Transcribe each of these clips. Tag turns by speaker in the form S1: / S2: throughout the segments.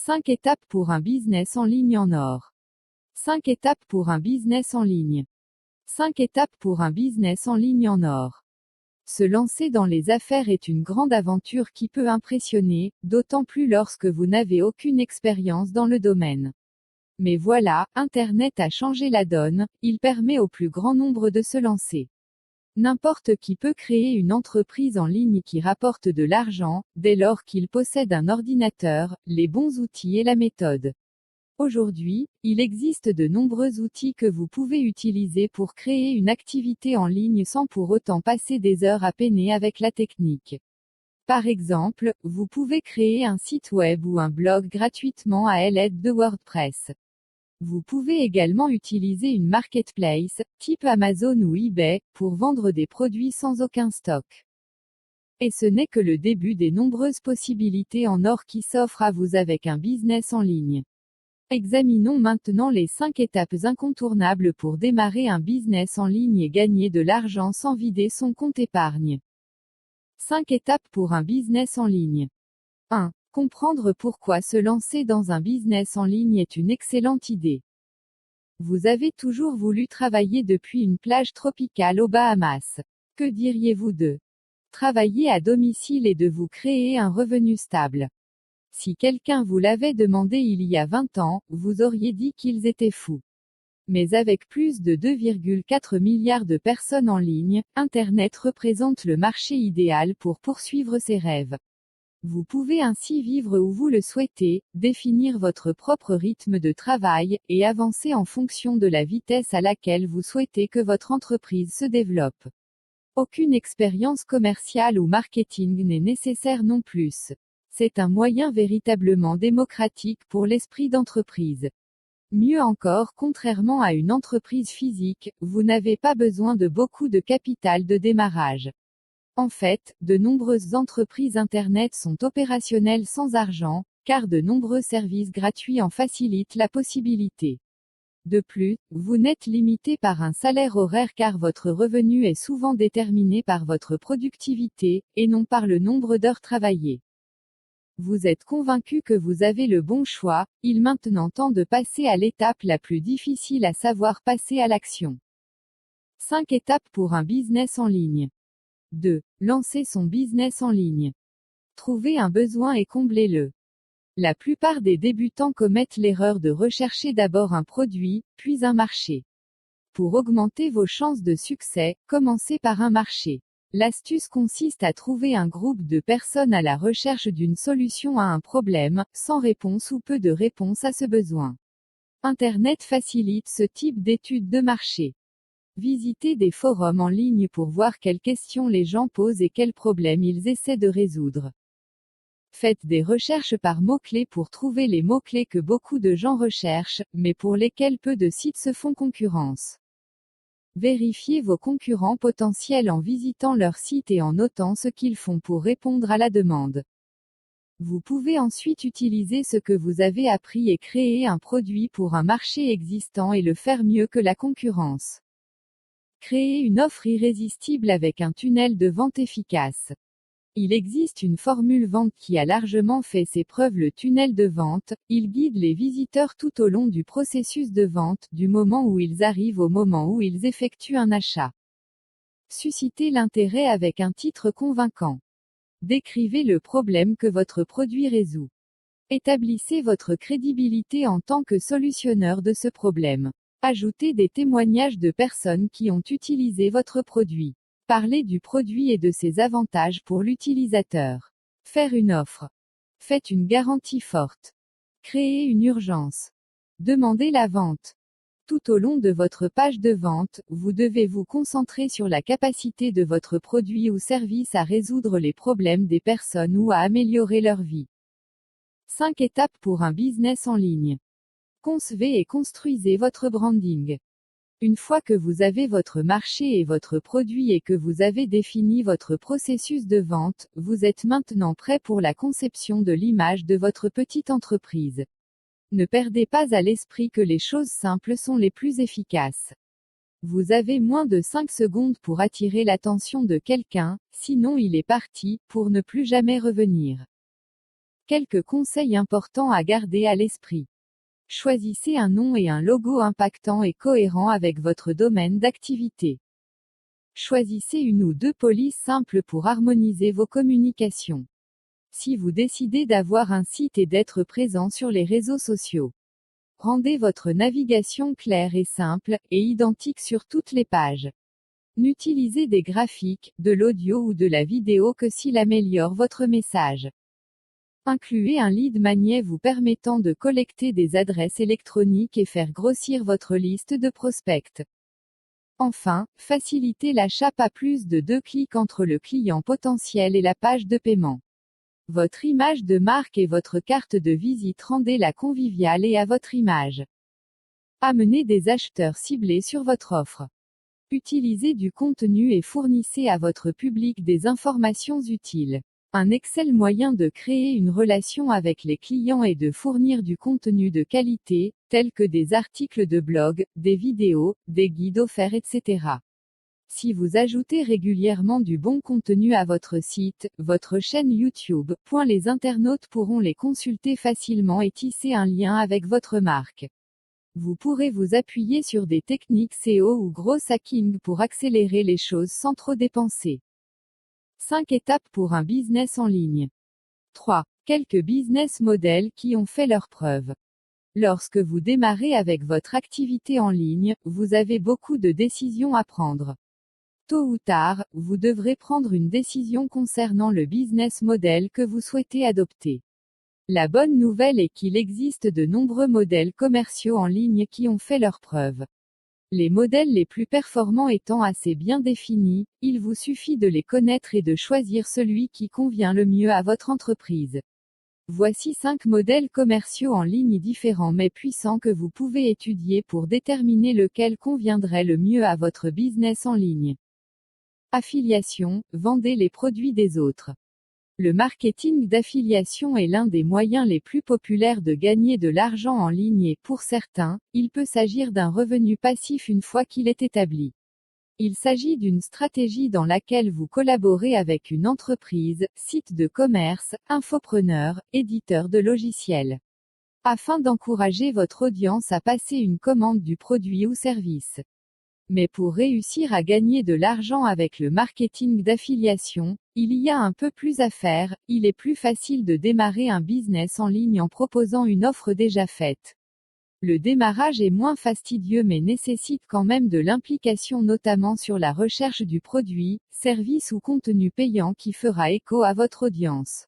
S1: 5 étapes pour un business en ligne en or. 5 étapes pour un business en ligne. 5 étapes pour un business en ligne en or. Se lancer dans les affaires est une grande aventure qui peut impressionner, d'autant plus lorsque vous n'avez aucune expérience dans le domaine. Mais voilà, Internet a changé la donne, il permet au plus grand nombre de se lancer. N'importe qui peut créer une entreprise en ligne qui rapporte de l'argent, dès lors qu'il possède un ordinateur, les bons outils et la méthode. Aujourd'hui, il existe de nombreux outils que vous pouvez utiliser pour créer une activité en ligne sans pour autant passer des heures à peiner avec la technique. Par exemple, vous pouvez créer un site web ou un blog gratuitement à l'aide de WordPress. Vous pouvez également utiliser une marketplace, type Amazon ou eBay, pour vendre des produits sans aucun stock. Et ce n'est que le début des nombreuses possibilités en or qui s'offrent à vous avec un business en ligne. Examinons maintenant les 5 étapes incontournables pour démarrer un business en ligne et gagner de l'argent sans vider son compte épargne. 5 étapes pour un business en ligne. 1. Comprendre pourquoi se lancer dans un business en ligne est une excellente idée. Vous avez toujours voulu travailler depuis une plage tropicale aux Bahamas. Que diriez-vous de travailler à domicile et de vous créer un revenu stable? Si quelqu'un vous l'avait demandé il y a 20 ans, vous auriez dit qu'ils étaient fous. Mais avec plus de 2,4 milliards de personnes en ligne, Internet représente le marché idéal pour poursuivre ses rêves. Vous pouvez ainsi vivre où vous le souhaitez, définir votre propre rythme de travail, et avancer en fonction de la vitesse à laquelle vous souhaitez que votre entreprise se développe. Aucune expérience commerciale ou marketing n'est nécessaire non plus. C'est un moyen véritablement démocratique pour l'esprit d'entreprise. Mieux encore, contrairement à une entreprise physique, vous n'avez pas besoin de beaucoup de capital de démarrage. En fait, de nombreuses entreprises Internet sont opérationnelles sans argent, car de nombreux services gratuits en facilitent la possibilité. De plus, vous n'êtes limité par un salaire horaire car votre revenu est souvent déterminé par votre productivité, et non par le nombre d'heures travaillées. Vous êtes convaincu que vous avez le bon choix, il est maintenant temps de passer à l'étape la plus difficile, à savoir passer à l'action. 5 étapes pour un business en ligne. 2. Lancer son business en ligne. Trouvez un besoin et comblez-le. La plupart des débutants commettent l'erreur de rechercher d'abord un produit, puis un marché. Pour augmenter vos chances de succès, commencez par un marché. L'astuce consiste à trouver un groupe de personnes à la recherche d'une solution à un problème, sans réponse ou peu de réponse à ce besoin. Internet facilite ce type d'études de marché. Visitez des forums en ligne pour voir quelles questions les gens posent et quels problèmes ils essaient de résoudre. Faites des recherches par mots-clés pour trouver les mots-clés que beaucoup de gens recherchent, mais pour lesquels peu de sites se font concurrence. Vérifiez vos concurrents potentiels en visitant leur site et en notant ce qu'ils font pour répondre à la demande. Vous pouvez ensuite utiliser ce que vous avez appris et créer un produit pour un marché existant et le faire mieux que la concurrence. Créer une offre irrésistible avec un tunnel de vente efficace. Il existe une formule vente qui a largement fait ses preuves. Le tunnel de vente, il guide les visiteurs tout au long du processus de vente, du moment où ils arrivent au moment où ils effectuent un achat. Suscitez l'intérêt avec un titre convaincant. Décrivez le problème que votre produit résout. Établissez votre crédibilité en tant que solutionneur de ce problème. Ajoutez des témoignages de personnes qui ont utilisé votre produit. Parlez du produit et de ses avantages pour l'utilisateur. Faire une offre. Faites une garantie forte. Créez une urgence. Demandez la vente. Tout au long de votre page de vente, vous devez vous concentrer sur la capacité de votre produit ou service à résoudre les problèmes des personnes ou à améliorer leur vie. 5 étapes pour un business en ligne. Concevez et construisez votre branding. Une fois que vous avez votre marché et votre produit et que vous avez défini votre processus de vente, vous êtes maintenant prêt pour la conception de l'image de votre petite entreprise. Ne perdez pas à l'esprit que les choses simples sont les plus efficaces. Vous avez moins de 5 secondes pour attirer l'attention de quelqu'un, sinon il est parti, pour ne plus jamais revenir. Quelques conseils importants à garder à l'esprit. Choisissez un nom et un logo impactant et cohérent avec votre domaine d'activité. Choisissez une ou deux polices simples pour harmoniser vos communications. Si vous décidez d'avoir un site et d'être présent sur les réseaux sociaux, rendez votre navigation claire et simple, et identique sur toutes les pages. N'utilisez des graphiques, de l'audio ou de la vidéo que s'il améliore votre message. Incluez un lead magnet vous permettant de collecter des adresses électroniques et faire grossir votre liste de prospects. Enfin, facilitez l'achat à plus de 2 clics entre le client potentiel et la page de paiement. Votre image de marque et votre carte de visite rendez-la conviviale et à votre image. Amenez des acheteurs ciblés sur votre offre. Utilisez du contenu et fournissez à votre public des informations utiles. Un excellent moyen de créer une relation avec les clients est de fournir du contenu de qualité, tels que des articles de blog, des vidéos, des guides offerts, etc. Si vous ajoutez régulièrement du bon contenu à votre site, votre chaîne YouTube, les internautes pourront les consulter facilement et tisser un lien avec votre marque. Vous pourrez vous appuyer sur des techniques SEO ou gros hacking pour accélérer les choses sans trop dépenser. 5 étapes pour un business en ligne. 3. Quelques business models qui ont fait leurs preuves. Lorsque vous démarrez avec votre activité en ligne, vous avez beaucoup de décisions à prendre. Tôt ou tard, vous devrez prendre une décision concernant le business model que vous souhaitez adopter. La bonne nouvelle est qu'il existe de nombreux modèles commerciaux en ligne qui ont fait leurs preuves. Les modèles les plus performants étant assez bien définis, il vous suffit de les connaître et de choisir celui qui convient le mieux à votre entreprise. Voici 5 modèles commerciaux en ligne différents mais puissants que vous pouvez étudier pour déterminer lequel conviendrait le mieux à votre business en ligne. Affiliation, vendez les produits des autres. Le marketing d'affiliation est l'un des moyens les plus populaires de gagner de l'argent en ligne et pour certains, il peut s'agir d'un revenu passif une fois qu'il est établi. Il s'agit d'une stratégie dans laquelle vous collaborez avec une entreprise, site de commerce, infopreneur, éditeur de logiciels, afin d'encourager votre audience à passer une commande du produit ou service. Mais pour réussir à gagner de l'argent avec le marketing d'affiliation, il y a un peu plus à faire. Il est plus facile de démarrer un business en ligne en proposant une offre déjà faite. Le démarrage est moins fastidieux mais nécessite quand même de l'implication notamment sur la recherche du produit, service ou contenu payant qui fera écho à votre audience.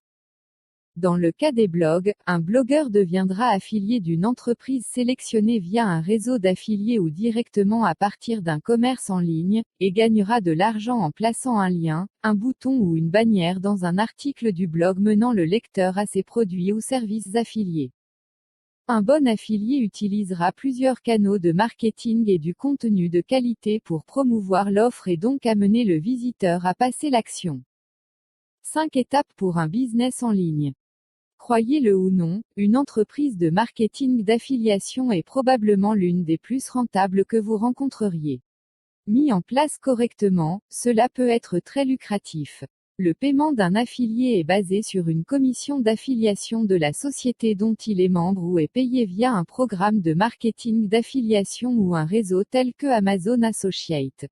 S1: Dans le cas des blogs, un blogueur deviendra affilié d'une entreprise sélectionnée via un réseau d'affiliés ou directement à partir d'un commerce en ligne, et gagnera de l'argent en plaçant un lien, un bouton ou une bannière dans un article du blog menant le lecteur à ses produits ou services affiliés. Un bon affilié utilisera plusieurs canaux de marketing et du contenu de qualité pour promouvoir l'offre et donc amener le visiteur à passer l'action. 5 étapes pour un business en ligne. Croyez-le ou non, une entreprise de marketing d'affiliation est probablement l'une des plus rentables que vous rencontreriez. Mis en place correctement, cela peut être très lucratif. Le paiement d'un affilié est basé sur une commission d'affiliation de la société dont il est membre ou est payé via un programme de marketing d'affiliation ou un réseau tel que Amazon Associates.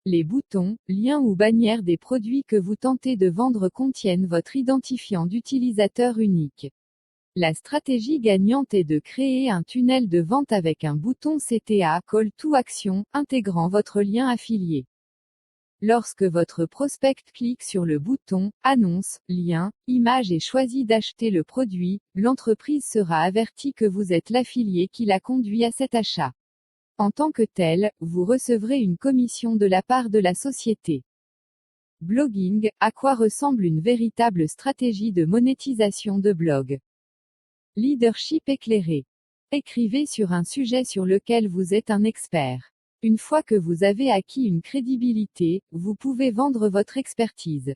S1: Les boutons, liens ou bannières des produits que vous tentez de vendre contiennent votre identifiant d'utilisateur unique. La stratégie gagnante est de créer un tunnel de vente avec un bouton CTA Call to Action, intégrant votre lien affilié. Lorsque votre prospect clique sur le bouton « Annonce »,« Lien »,« Image » et choisit d'acheter le produit, l'entreprise sera avertie que vous êtes l'affilié qui l'a conduit à cet achat. En tant que tel, vous recevrez une commission de la part de la société. Blogging, à quoi ressemble une véritable stratégie de monétisation de blog? Leadership éclairé. Écrivez sur un sujet sur lequel vous êtes un expert. Une fois que vous avez acquis une crédibilité, vous pouvez vendre votre expertise.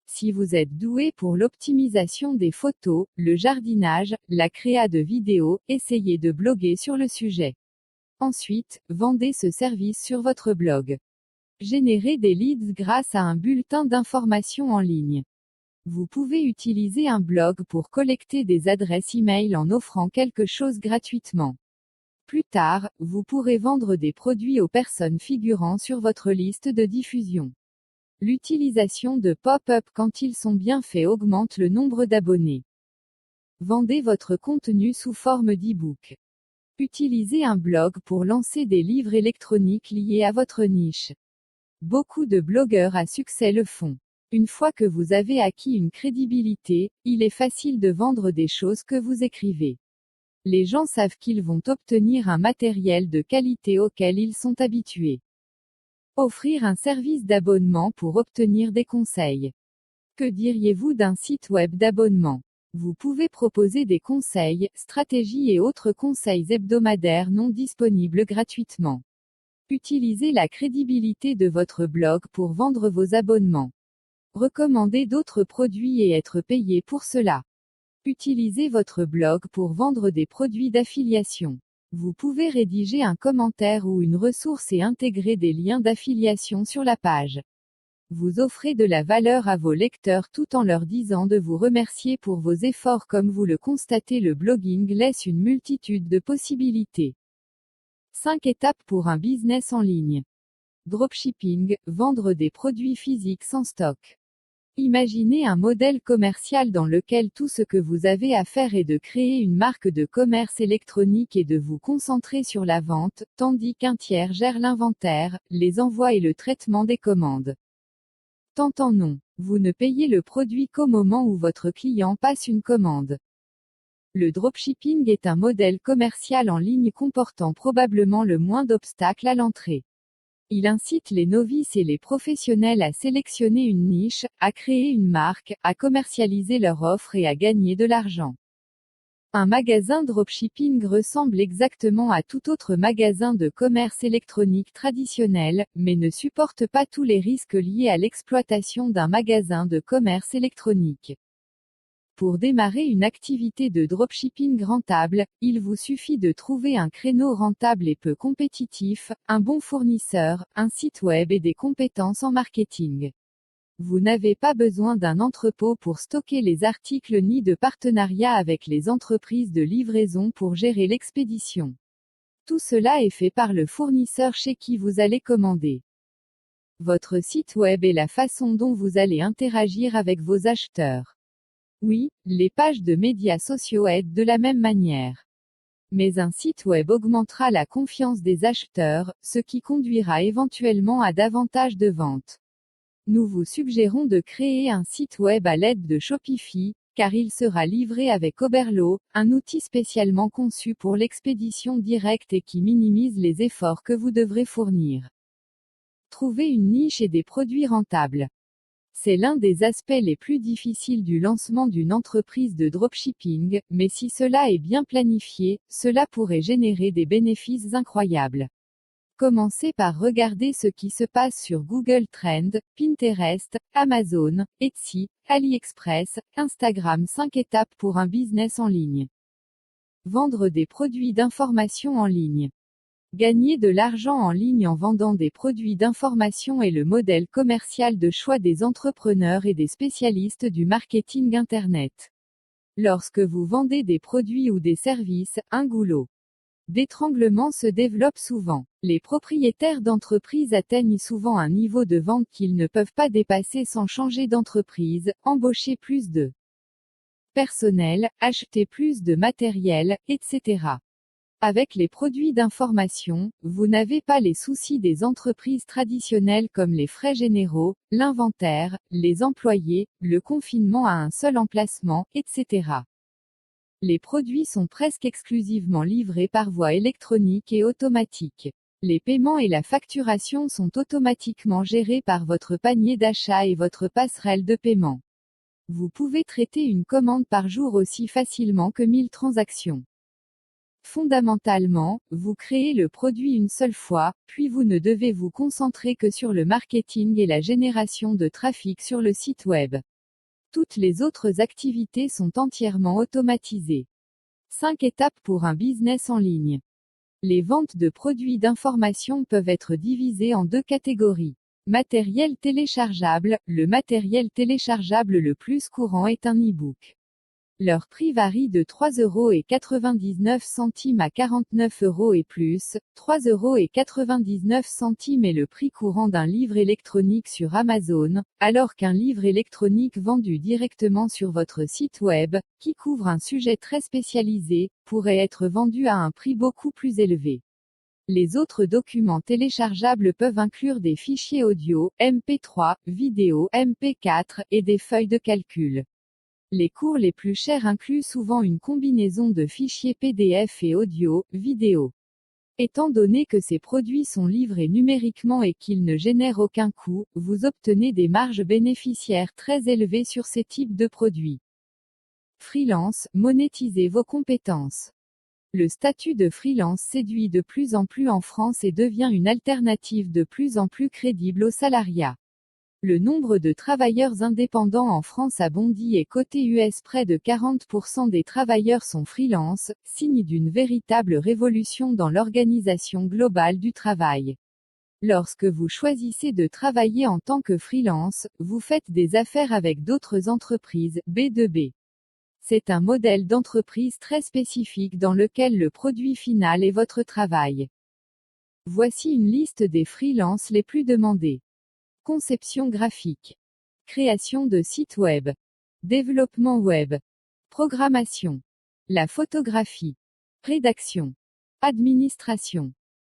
S1: Si vous êtes doué pour l'optimisation des photos, le jardinage, la créa de vidéos, essayez de bloguer sur le sujet. Ensuite, vendez ce service sur votre blog. Générez des leads grâce à un bulletin d'information en ligne. Vous pouvez utiliser un blog pour collecter des adresses e-mail en offrant quelque chose gratuitement. Plus tard, vous pourrez vendre des produits aux personnes figurant sur votre liste de diffusion. L'utilisation de pop-up quand ils sont bien faits augmente le nombre d'abonnés. Vendez votre contenu sous forme d'e-book. Utilisez un blog pour lancer des livres électroniques liés à votre niche. Beaucoup de blogueurs à succès le font. Une fois que vous avez acquis une crédibilité, il est facile de vendre des choses que vous écrivez. Les gens savent qu'ils vont obtenir un matériel de qualité auquel ils sont habitués. Offrir un service d'abonnement pour obtenir des conseils. Que diriez-vous d'un site web d'abonnement? Vous pouvez proposer des conseils, stratégies et autres conseils hebdomadaires non disponibles gratuitement. Utilisez la crédibilité de votre blog pour vendre vos abonnements. Recommandez d'autres produits et être payé pour cela. Utilisez votre blog pour vendre des produits d'affiliation. Vous pouvez rédiger un commentaire ou une ressource et intégrer des liens d'affiliation sur la page. Vous offrez de la valeur à vos lecteurs tout en leur disant de vous remercier pour vos efforts. Comme vous le constatez, le blogging laisse une multitude de possibilités. 5 étapes pour un business en ligne. Dropshipping, vendre des produits physiques sans stock. Imaginez un modèle commercial dans lequel tout ce que vous avez à faire est de créer une marque de commerce électronique et de vous concentrer sur la vente, tandis qu'un tiers gère l'inventaire, les envois et le traitement des commandes. Tentant non. Vous ne payez le produit qu'au moment où votre client passe une commande. Le dropshipping est un modèle commercial en ligne comportant probablement le moins d'obstacles à l'entrée. Il incite les novices et les professionnels à sélectionner une niche, à créer une marque, à commercialiser leur offre et à gagner de l'argent. Un magasin dropshipping ressemble exactement à tout autre magasin de commerce électronique traditionnel, mais ne supporte pas tous les risques liés à l'exploitation d'un magasin de commerce électronique. Pour démarrer une activité de dropshipping rentable, il vous suffit de trouver un créneau rentable et peu compétitif, un bon fournisseur, un site web et des compétences en marketing. Vous n'avez pas besoin d'un entrepôt pour stocker les articles ni de partenariat avec les entreprises de livraison pour gérer l'expédition. Tout cela est fait par le fournisseur chez qui vous allez commander. Votre site web est la façon dont vous allez interagir avec vos acheteurs. Oui, les pages de médias sociaux aident de la même manière. Mais un site web augmentera la confiance des acheteurs, ce qui conduira éventuellement à davantage de ventes. Nous vous suggérons de créer un site web à l'aide de Shopify, car il sera livré avec Oberlo, un outil spécialement conçu pour l'expédition directe et qui minimise les efforts que vous devrez fournir. Trouver une niche et des produits rentables. C'est l'un des aspects les plus difficiles du lancement d'une entreprise de dropshipping, mais si cela est bien planifié, cela pourrait générer des bénéfices incroyables. Commencez par regarder ce qui se passe sur Google Trends, Pinterest, Amazon, Etsy, AliExpress, Instagram. 5 étapes pour un business en ligne. Vendre des produits d'information en ligne. Gagner de l'argent en ligne en vendant des produits d'information est le modèle commercial de choix des entrepreneurs et des spécialistes du marketing Internet. Lorsque vous vendez des produits ou des services, un goulot d'étranglement se développe souvent. Les propriétaires d'entreprises atteignent souvent un niveau de vente qu'ils ne peuvent pas dépasser sans changer d'entreprise, embaucher plus de personnel, acheter plus de matériel, etc. Avec les produits d'information, vous n'avez pas les soucis des entreprises traditionnelles comme les frais généraux, l'inventaire, les employés, le confinement à un seul emplacement, etc. Les produits sont presque exclusivement livrés par voie électronique et automatique. Les paiements et la facturation sont automatiquement gérés par votre panier d'achat et votre passerelle de paiement. Vous pouvez traiter une commande par jour aussi facilement que 1000 transactions. Fondamentalement, vous créez le produit une seule fois, puis vous ne devez vous concentrer que sur le marketing et la génération de trafic sur le site web. Toutes les autres activités sont entièrement automatisées. 5 étapes pour un business en ligne. Les ventes de produits d'information peuvent être divisées en 2 catégories. Matériel téléchargeable. Le matériel téléchargeable le plus courant est un e-book. Leur prix varie de 3,99 € à 49 € et plus. 3,99 € est le prix courant d'un livre électronique sur Amazon, alors qu'un livre électronique vendu directement sur votre site web, qui couvre un sujet très spécialisé, pourrait être vendu à un prix beaucoup plus élevé. Les autres documents téléchargeables peuvent inclure des fichiers audio, MP3, vidéo, MP4, et des feuilles de calcul. Les cours les plus chers incluent souvent une combinaison de fichiers PDF et audio, vidéo. Étant donné que ces produits sont livrés numériquement et qu'ils ne génèrent aucun coût, vous obtenez des marges bénéficiaires très élevées sur ces types de produits. Freelance, monétisez vos compétences. Le statut de freelance séduit de plus en plus en France et devient une alternative de plus en plus crédible au salariat. Le nombre de travailleurs indépendants en France a bondi et côté US près de 40% des travailleurs sont freelance, signe d'une véritable révolution dans l'organisation globale du travail. Lorsque vous choisissez de travailler en tant que freelance, vous faites des affaires avec d'autres entreprises, B2B. C'est un modèle d'entreprise très spécifique dans lequel le produit final est votre travail. Voici une liste des freelances les plus demandés. Conception graphique. Création de sites web. Développement web. Programmation. La photographie. Rédaction. Administration.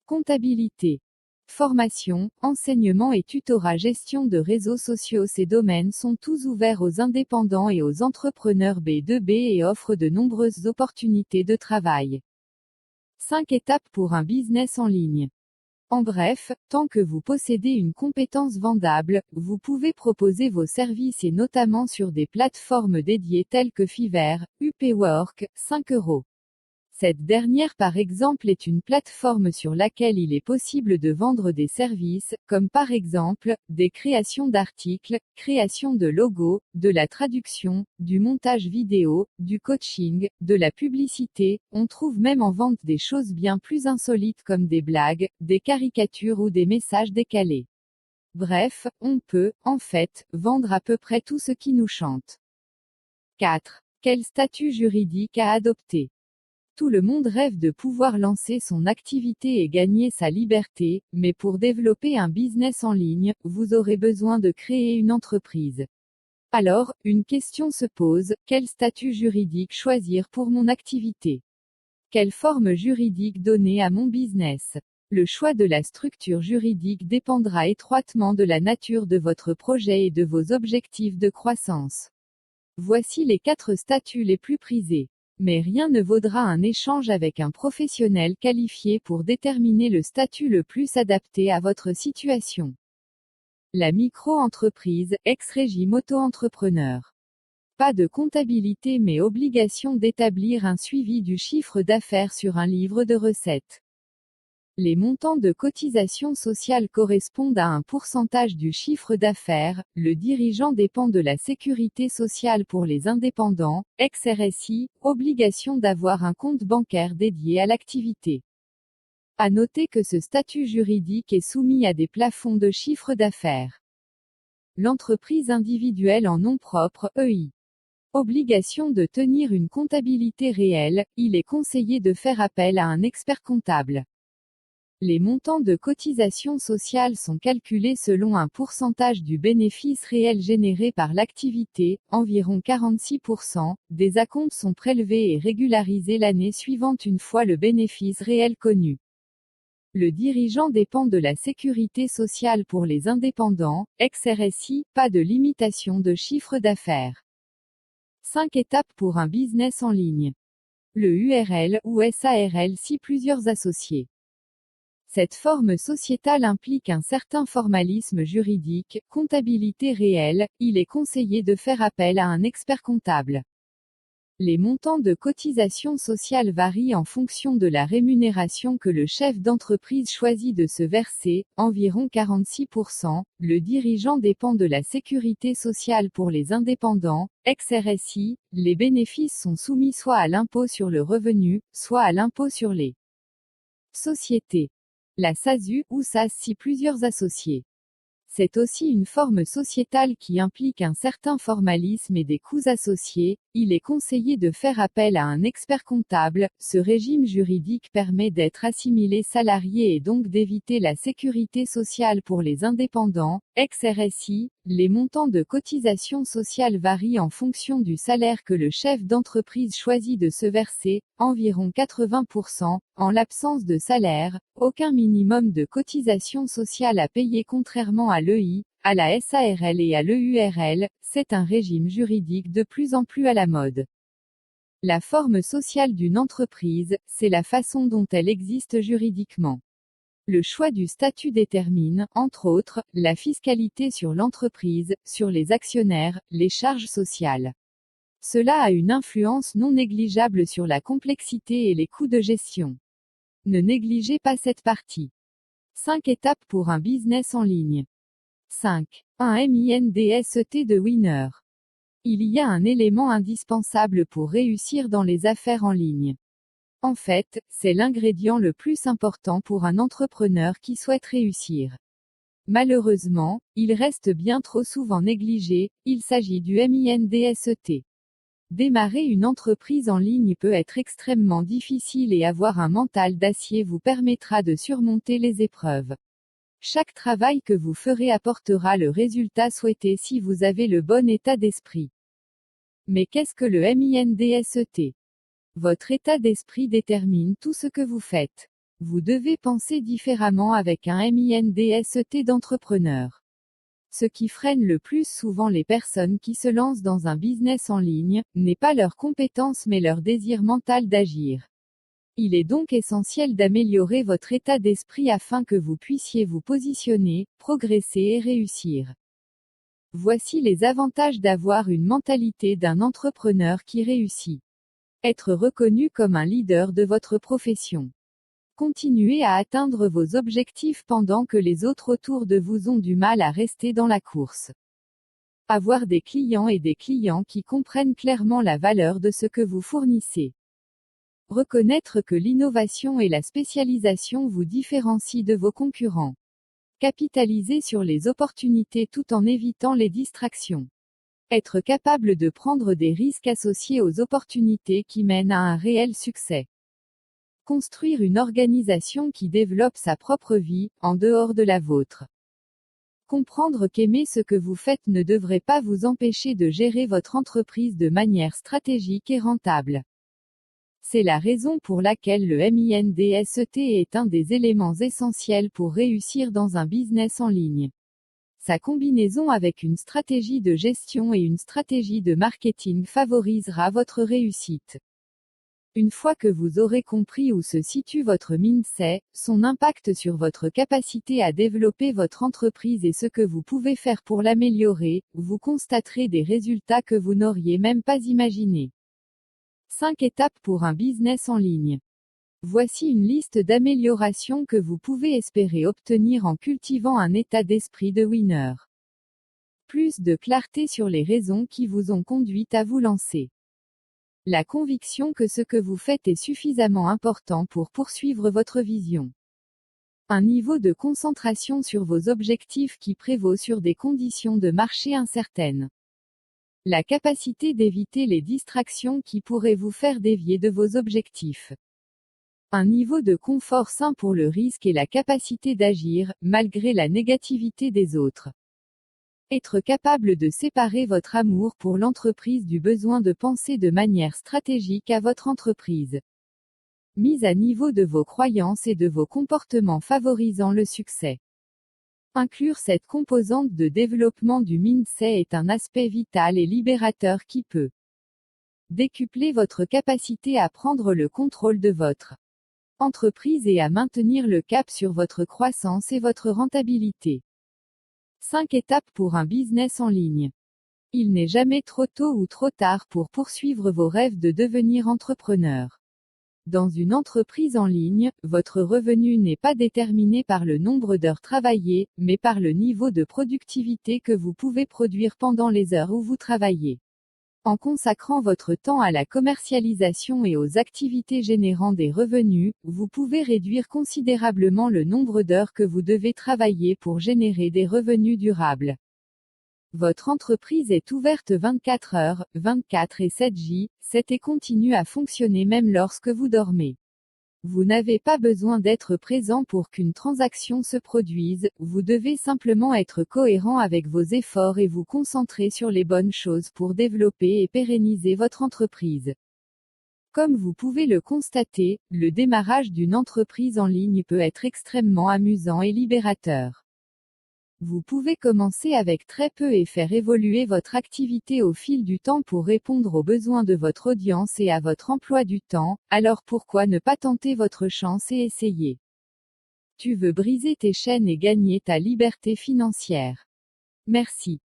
S1: Comptabilité. Formation, enseignement et tutorat. Gestion de réseaux sociaux. Ces domaines sont tous ouverts aux indépendants et aux entrepreneurs B2B et offrent de nombreuses opportunités de travail. 5 étapes pour un business en ligne. En bref, tant que vous possédez une compétence vendable, vous pouvez proposer vos services et notamment sur des plateformes dédiées telles que Fiverr, Upwork, 5 €. Cette dernière par exemple est une plateforme sur laquelle il est possible de vendre des services, comme par exemple, des créations d'articles, création de logos, de la traduction, du montage vidéo, du coaching, de la publicité. On trouve même en vente des choses bien plus insolites comme des blagues, des caricatures ou des messages décalés. Bref, on peut, en fait, vendre à peu près tout ce qui nous chante. 4. Quel statut juridique à adopter? Tout le monde rêve de pouvoir lancer son activité et gagner sa liberté, mais pour développer un business en ligne, vous aurez besoin de créer une entreprise. Alors, une question se pose, quel statut juridique choisir pour mon activité? Quelle forme juridique donner à mon business? Le choix de la structure juridique dépendra étroitement de la nature de votre projet et de vos objectifs de croissance. Voici les 4 statuts les plus prisés. Mais rien ne vaudra un échange avec un professionnel qualifié pour déterminer le statut le plus adapté à votre situation. La micro-entreprise, ex-régime auto-entrepreneur. Pas de comptabilité mais obligation d'établir un suivi du chiffre d'affaires sur un livre de recettes. Les montants de cotisation sociale correspondent à un pourcentage du chiffre d'affaires. Le dirigeant dépend de la sécurité sociale pour les indépendants, ex-RSI, obligation d'avoir un compte bancaire dédié à l'activité. À noter que ce statut juridique est soumis à des plafonds de chiffre d'affaires. L'entreprise individuelle en nom propre, EI. Obligation de tenir une comptabilité réelle. Il est conseillé de faire appel à un expert comptable. Les montants de cotisation sociale sont calculés selon un pourcentage du bénéfice réel généré par l'activité, environ 46%. Des acomptes sont prélevés et régularisés l'année suivante une fois le bénéfice réel connu. Le dirigeant dépend de la sécurité sociale pour les indépendants, ex-RSI, pas de limitation de chiffre d'affaires. 5 étapes pour un business en ligne. Le URL ou SARL si plusieurs associés. Cette forme sociétale implique un certain formalisme juridique, comptabilité réelle. Il est conseillé de faire appel à un expert comptable. Les montants de cotisation sociale varient en fonction de la rémunération que le chef d'entreprise choisit de se verser, environ 46%. Le dirigeant dépend de la sécurité sociale pour les indépendants, ex-RSI. Les bénéfices sont soumis soit à l'impôt sur le revenu, soit à l'impôt sur les sociétés. La SASU, ou SAS si plusieurs associés. C'est aussi une forme sociétale qui implique un certain formalisme et des coûts associés. Il est conseillé de faire appel à un expert comptable. Ce régime juridique permet d'être assimilé salarié et donc d'éviter la sécurité sociale pour les indépendants, ex-RSI. Les montants de cotisation sociale varient en fonction du salaire que le chef d'entreprise choisit de se verser, environ 80%. En l'absence de salaire, aucun minimum de cotisation sociale à payer contrairement à l'EI, à la SARL et à l'EURL. C'est un régime juridique de plus en plus à la mode. La forme sociale d'une entreprise, c'est la façon dont elle existe juridiquement. Le choix du statut détermine, entre autres, la fiscalité sur l'entreprise, sur les actionnaires, les charges sociales. Cela a une influence non négligeable sur la complexité et les coûts de gestion. Ne négligez pas cette partie. 5 étapes pour un business en ligne. 5. Un MINDSET de winner. Il y a un élément indispensable pour réussir dans les affaires en ligne. En fait, c'est l'ingrédient le plus important pour un entrepreneur qui souhaite réussir. Malheureusement, il reste bien trop souvent négligé. Il s'agit du MINDSET. Démarrer une entreprise en ligne peut être extrêmement difficile et avoir un mental d'acier vous permettra de surmonter les épreuves. Chaque travail que vous ferez apportera le résultat souhaité si vous avez le bon état d'esprit. Mais qu'est-ce que le MINDSET? Votre état d'esprit détermine tout ce que vous faites. Vous devez penser différemment avec un MINDSET d'entrepreneur. Ce qui freine le plus souvent les personnes qui se lancent dans un business en ligne, n'est pas leur compétence mais leur désir mental d'agir. Il est donc essentiel d'améliorer votre état d'esprit afin que vous puissiez vous positionner, progresser et réussir. Voici les avantages d'avoir une mentalité d'un entrepreneur qui réussit. Être reconnu comme un leader de votre profession. Continuez à atteindre vos objectifs pendant que les autres autour de vous ont du mal à rester dans la course. Avoir des clients et des clients qui comprennent clairement la valeur de ce que vous fournissez. Reconnaître que l'innovation et la spécialisation vous différencient de vos concurrents. Capitaliser sur les opportunités tout en évitant les distractions. Être capable de prendre des risques associés aux opportunités qui mènent à un réel succès. Construire une organisation qui développe sa propre vie, en dehors de la vôtre. Comprendre qu'aimer ce que vous faites ne devrait pas vous empêcher de gérer votre entreprise de manière stratégique et rentable. C'est la raison pour laquelle le MINDSET est un des éléments essentiels pour réussir dans un business en ligne. Sa combinaison avec une stratégie de gestion et une stratégie de marketing favorisera votre réussite. Une fois que vous aurez compris où se situe votre mindset, son impact sur votre capacité à développer votre entreprise et ce que vous pouvez faire pour l'améliorer, vous constaterez des résultats que vous n'auriez même pas imaginés. 5 étapes pour un business en ligne. Voici une liste d'améliorations que vous pouvez espérer obtenir en cultivant un état d'esprit de winner. Plus de clarté sur les raisons qui vous ont conduit à vous lancer. La conviction que ce que vous faites est suffisamment important pour poursuivre votre vision. Un niveau de concentration sur vos objectifs qui prévaut sur des conditions de marché incertaines. La capacité d'éviter les distractions qui pourraient vous faire dévier de vos objectifs. Un niveau de confort sain pour le risque et la capacité d'agir, malgré la négativité des autres. Être capable de séparer votre amour pour l'entreprise du besoin de penser de manière stratégique à votre entreprise. Mise à niveau de vos croyances et de vos comportements favorisant le succès. Inclure cette composante de développement du mindset est un aspect vital et libérateur qui peut décupler votre capacité à prendre le contrôle de votre entreprise et à maintenir le cap sur votre croissance et votre rentabilité. 5 étapes pour un business en ligne. Il n'est jamais trop tôt ou trop tard pour poursuivre vos rêves de devenir entrepreneur. Dans une entreprise en ligne, votre revenu n'est pas déterminé par le nombre d'heures travaillées, mais par le niveau de productivité que vous pouvez produire pendant les heures où vous travaillez. En consacrant votre temps à la commercialisation et aux activités générant des revenus, vous pouvez réduire considérablement le nombre d'heures que vous devez travailler pour générer des revenus durables. Votre entreprise est ouverte 24 heures, 24 et 7 j, et continue à fonctionner même lorsque vous dormez. Vous n'avez pas besoin d'être présent pour qu'une transaction se produise, vous devez simplement être cohérent avec vos efforts et vous concentrer sur les bonnes choses pour développer et pérenniser votre entreprise. Comme vous pouvez le constater, le démarrage d'une entreprise en ligne peut être extrêmement amusant et libérateur. Vous pouvez commencer avec très peu et faire évoluer votre activité au fil du temps pour répondre aux besoins de votre audience et à votre emploi du temps, alors pourquoi ne pas tenter votre chance et essayer? Tu veux briser tes chaînes et gagner ta liberté financière. Merci.